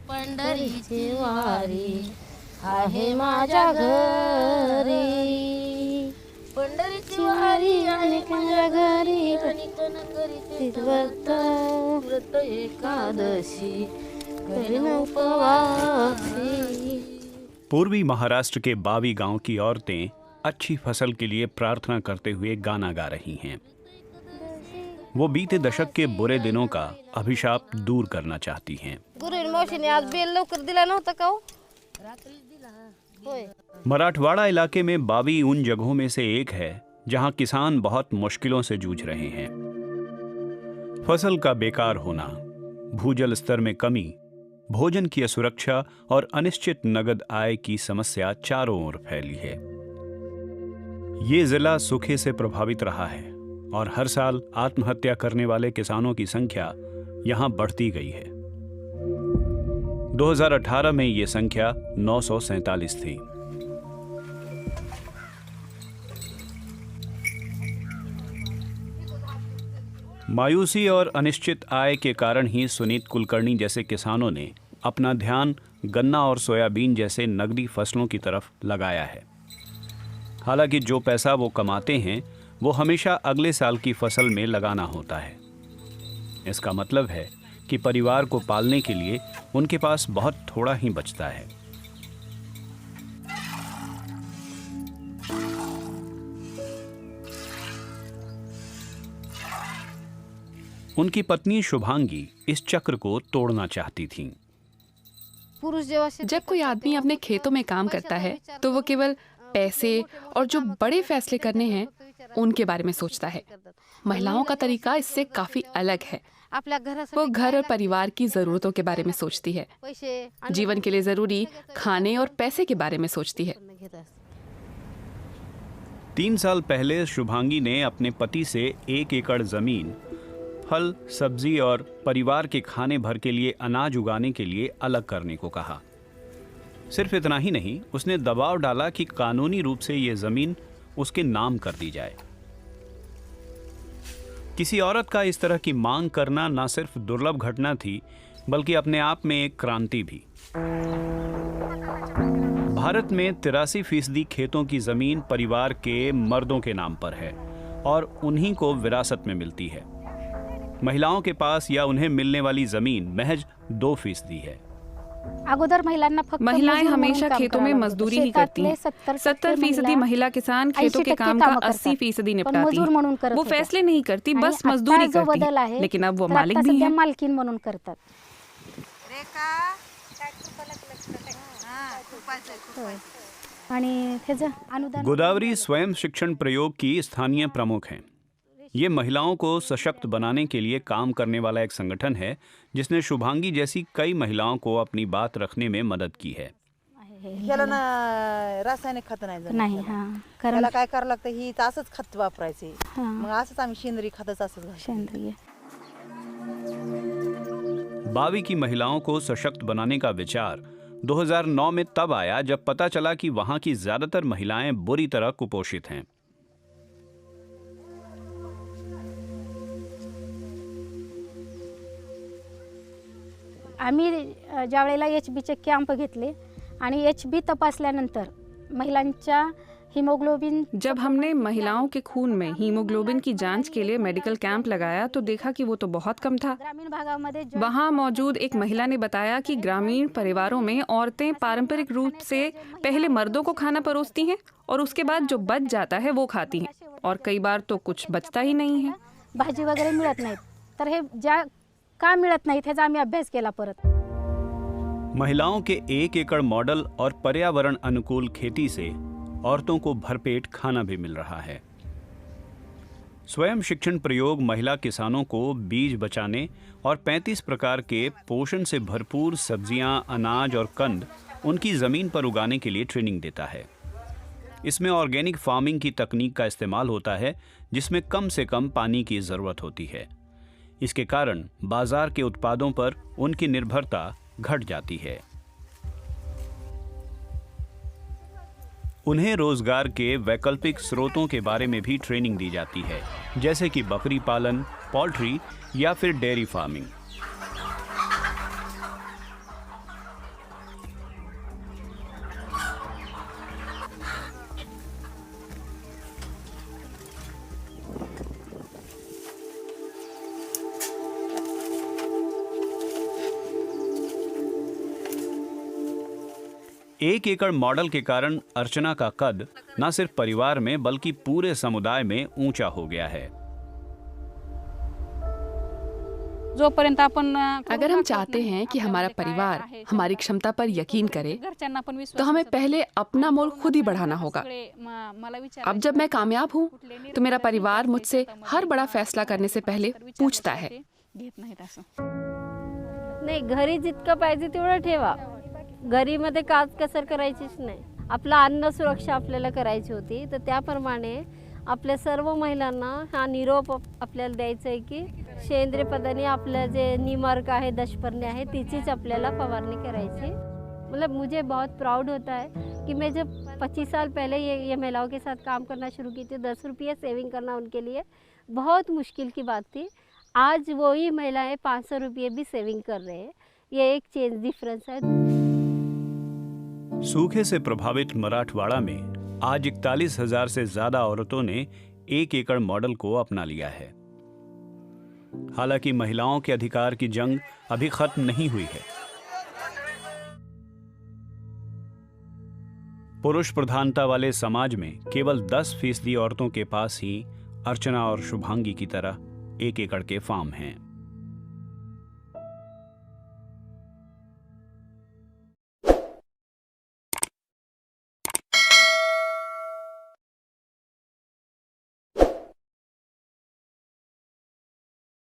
पंढरीची वारी आहे माझ्या घरी, पंढरीची वारी आहे माझ्या घरी, आणि कणकरीचे व्रत एकादशी करीन उपवासी। पूर्वी महाराष्ट्र के बावी गांव की औरतें अच्छी फसल के लिए प्रार्थना करते हुए गाना गा रही हैं। वो बीते दशक के बुरे दिनों का अभिशाप दूर करना चाहती हैं। मावशीने आज बेल लवकर दिला नव्हता का? होय। मराठवाड़ा इलाके में बावी उन जगहों में से एक है जहां किसान बहुत मुश्किलों से जूझ रहे हैं। फसल का बेकार होना, भूजल स्तर में कमी, भोजन की असुरक्षा और अनिश्चित नगद आय की समस्या चारों ओर फैली है। ये जिला सूखे से प्रभावित रहा है और हर साल आत्महत्या करने वाले किसानों की संख्या यहां बढ़ती गई है। 2018 में ये संख्या 947 थी। मायूसी और अनिश्चित आय के कारण ही सुनीत कुलकर्णी जैसे किसानों ने अपना ध्यान गन्ना और सोयाबीन जैसे नकदी फसलों की तरफ लगाया है। हालांकि जो पैसा वो कमाते हैं वो हमेशा अगले साल की फसल में लगाना होता है। इसका मतलब है कि परिवार को पालने के लिए उनके पास बहुत थोड़ा ही बचता है। उनकी पत्नी शुभांगी इस चक्र को तोड़ना चाहती थीं। जब कोई आदमी अपने खेतों में काम करता है तो वो केवल पैसे और जो बड़े फैसले करने हैं उनके बारे में सोचता है। महिलाओं का तरीका इससे काफी अलग है। वो घर और परिवार की जरूरतों के बारे में सोचती है, जीवन के लिए जरूरी खाने और पैसे के बारे में सोचती है। 3 साल पहले शुभांगी ने अपने पति से 1 एकड़ जमीन फल, सब्जी और परिवार के खाने भर के लिए अनाज उगाने के लिए अलग करने को कहा। सिर्फ इतना ही नहीं, उसने दबाव डाला कि कानूनी रूप से यह जमीन उसके नाम कर दी जाए। किसी औरत का इस तरह की मांग करना न सिर्फ दुर्लभ घटना थी, बल्कि अपने आप में एक क्रांति भी। भारत में 83% खेतों की जमीन परिवार के मर्दों के नाम पर है और उन्हीं को विरासत में मिलती है। महिलाओं के पास या उन्हें मिलने वाली जमीन महज 2% है। महिलाएं हमेशा खेतों में मजदूरी ही करती हैं। 70% महिला किसान खेतों के काम का 80% निपटाती हैं। वो फैसले नहीं करती, बस मजदूरी करती। लेकिन अब वो मालिक भी हैं। गोदावरी स्वयं शिक्षण प्रयोग की स्थानीय प्रमुख हैं। ये महिलाओं को सशक्त बनाने के लिए काम करने वाला एक संगठन है जिसने शुभांगी जैसी कई महिलाओं को अपनी बात रखने में मदद की है। रासायनिक खत नाही, त्याला काय करावं लागतं, ही असंच खत वापरायचे, मग असंच आम्ही सेंद्रिय खतच असंच घालायचे। बावी की महिलाओं को सशक्त बनाने का विचार 2009 में तब आया जब पता चला कि वहां की ज्यादातर महिलाएं बुरी तरह कुपोषित हैं। आम्ही ज्या वेळेला HBचे कॅम्प घेतले आणि HB तपासल्यानंतर महिलांच्या हीमोग्लोबिन, जब हमने महिलाओं के खून में हीमोग्लोबिन की जांच के लिए मेडिकल कैंप लगाया तो देखा कि वो तो बहुत कम था। ग्रामीण भागामध्ये वहाँ मौजूद एक महिला ने बताया कि ग्रामीण परिवारों में औरतें पारंपरिक रूप से पहले मर्दों को खाना परोसती हैं और उसके बाद जो बच जाता है वो खाती हैं, और कई बार तो कुछ बचता ही नहीं है। भाजी वगैरे मिळत नाहीत, तर हे ज्या का मिळत नाहीत ह्याचा आम्ही अभ्यास केला परत। महिलाओं के 1 एकड़ मॉडल और पर्यावरण अनुकूल खेती से औरतों को भरपेट खाना भी मिल रहा है। स्वयं शिक्षण प्रयोग महिला किसानों को बीज बचाने और 35 प्रकार के पोषण से भरपूर सब्जियां, अनाज और कंद उनकी जमीन पर उगाने के लिए ट्रेनिंग देता है। इसमें ऑर्गेनिक फार्मिंग की तकनीक का इस्तेमाल होता है जिसमें कम से कम पानी की जरूरत होती है। इसके कारण बाजार के उत्पादों पर उनकी निर्भरता घट जाती है। उन्हें रोजगार के वैकल्पिक स्रोतों के बारे में भी ट्रेनिंग दी जाती है, जैसे कि बकरी पालन, पोल्ट्री या फिर डेयरी फार्मिंग। 1 एकड़ मॉडल के कारण अर्चना का कद न सिर्फ परिवार में बल्कि पूरे समुदाय में ऊंचा हो गया है। जोपर्यंत आपण अगर हम चाहते हैं कि हमारा परिवार हमारी क्षमता पर यकीन करे, तो हमें पहले अपना मोल खुद ही बढ़ाना होगा। अब जब मैं कामयाब हूँ, तो मेरा परिवार मुझसे हर बड़ा फैसला करने से पहले पूछता है। नाही, घरी जितकं पाहिजे तेवढं ठेवा. घरीमध्ये काचकसर करायचीच नाही. आपलं अन्न सुरक्षा आपल्याला करायची होती, तर त्याप्रमाणे आपल्या सर्व महिलांना हा निरोप आपल्याला द्यायचा आहे की सेंद्रिय पदाने आपलं जे निमार्क आहे, दशपर्णी आहे, तिचीच आपल्याला फवारणी करायची. मतलब मुझे बहुत प्राउड होता है कि मैं जब 25 साल पहले ये महिलाओं के साथ काम करना शुरू की थी, 10 रुपये सेविंग करना उनके लिए बहुत मुश्किल की बात थी. आज वही महिलाएं 500 रुपये भी सेविंग कर रहे हैं. ये एक चेंज डिफरेंस है. सूखे से प्रभावित मराठवाड़ा में आज 41,000 से ज्यादा औरतों ने 1 एकड़ मॉडल को अपना लिया है। हालांकि महिलाओं के अधिकार की जंग अभी खत्म नहीं हुई है। पुरुष प्रधानता वाले समाज में केवल 10% औरतों के पास ही अर्चना और शुभांगी की तरह 1 एकड़ के फार्म हैं।